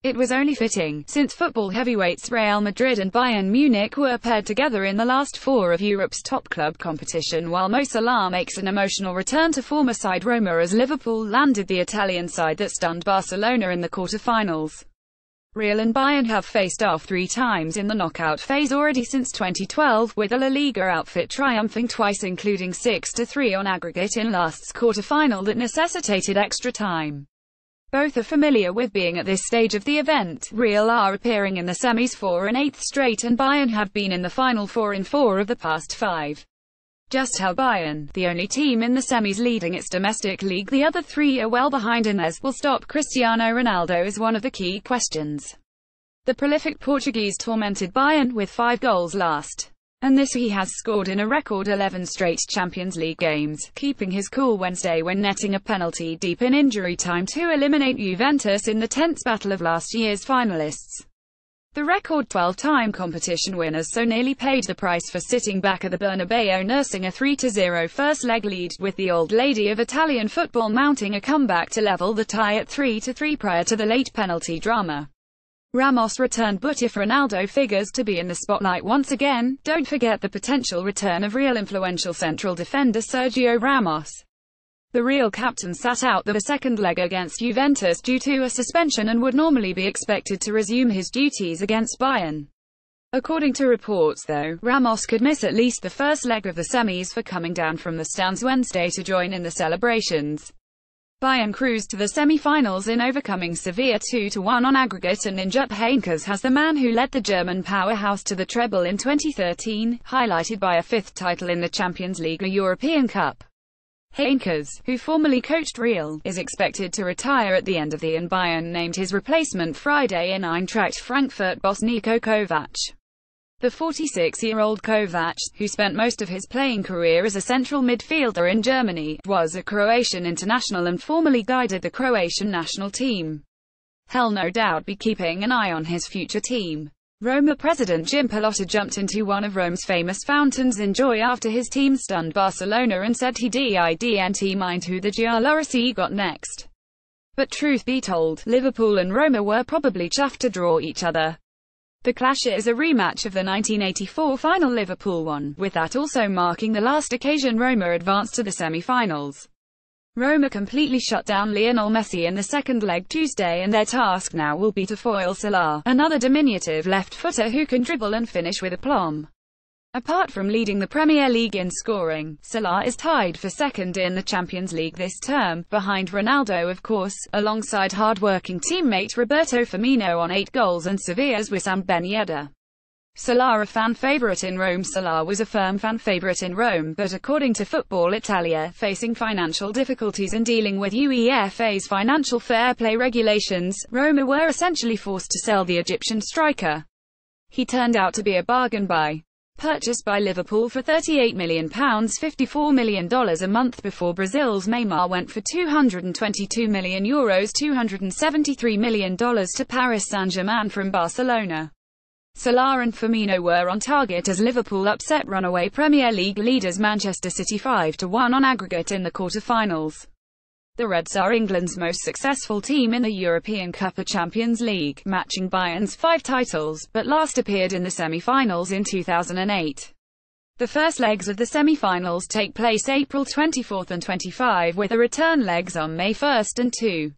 It was only fitting, since football heavyweights Real Madrid and Bayern Munich were paired together in the last four of Europe's top club competition, while Mo Salah makes an emotional return to former side Roma as Liverpool landed the Italian side that stunned Barcelona in the quarter-finals. Real and Bayern have faced off 3 times in the knockout phase already since 2012, with the La Liga outfit triumphing twice, including 6-3 on aggregate in last's quarter-final that necessitated extra time. Both are familiar with being at this stage of the event. Real are appearing in the semis for an 8th straight, and Bayern have been in the final 4 in 4 of the past 5. Just how Bayern, the only team in the semis leading its domestic league, the other 3 are well behind in theirs, will stop Cristiano Ronaldo is one of the key questions. The prolific Portuguese tormented Bayern with 5 goals last, and this he has scored in a record 11 straight Champions League games, keeping his cool Wednesday when netting a penalty deep in injury time to eliminate Juventus in the tense battle of last year's finalists. The record 12-time competition winners so nearly paid the price for sitting back at the Bernabeu nursing a 3-0 first-leg lead, with the old lady of Italian football mounting a comeback to level the tie at 3-3 prior to the late penalty drama. Ramos returned, but if Ronaldo figures to be in the spotlight once again, don't forget the potential return of Real influential central defender Sergio Ramos. The Real captain sat out the second leg against Juventus due to a suspension and would normally be expected to resume his duties against Bayern. According to reports though, Ramos could miss at least the first leg of the semis for coming down from the stands Wednesday to join in the celebrations. Bayern cruised to the semi-finals in overcoming Sevilla 2-1 on aggregate, and in Jupp Heynckes has the man who led the German powerhouse to the treble in 2013, highlighted by a 5th title in the Champions League or European Cup. Heynckes, who formerly coached Real, is expected to retire at the end of the year, and Bayern named his replacement Friday in Eintracht Frankfurt boss Niko Kovac. The 46-year-old Kovac, who spent most of his playing career as a central midfielder in Germany, was a Croatian international and formerly guided the Croatian national team. He'll no doubt be keeping an eye on his future team. Roma president Jim Pallotta jumped into one of Rome's famous fountains in joy after his team stunned Barcelona and said he didn't mind who the Giallorossi got next. But truth be told, Liverpool and Roma were probably chuffed to draw each other. The clash is a rematch of the 1984 final Liverpool won, with that also marking the last occasion Roma advanced to the semi-finals. Roma completely shut down Lionel Messi in the second leg Tuesday, and their task now will be to foil Salah, another diminutive left-footer who can dribble and finish with aplomb. Apart from leading the Premier League in scoring, Salah is tied for second in the Champions League this term, behind Ronaldo of course, alongside hard-working teammate Roberto Firmino on 8 goals and Sevilla's Wissam Ben Yedder. Salah a fan favourite in Rome. Salah was a firm fan favourite in Rome, but according to Football Italia, facing financial difficulties and dealing with UEFA's financial fair play regulations, Roma were essentially forced to sell the Egyptian striker. He turned out to be a bargain buy. Purchased by Liverpool for £38 million $54 million a month before Brazil's Neymar went for €222 million $273 million to Paris Saint-Germain from Barcelona. Salah and Firmino were on target as Liverpool upset runaway Premier League leaders Manchester City 5-1 on aggregate in the quarter-finals. The Reds are England's most successful team in the European Cup or Champions League, matching Bayern's 5 titles, but last appeared in the semi-finals in 2008. The first legs of the semi-finals take place April 24 and 25, with the return legs on May 1 and 2.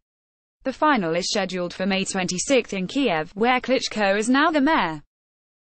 The final is scheduled for May 26 in Kiev, where Klitschko is now the mayor.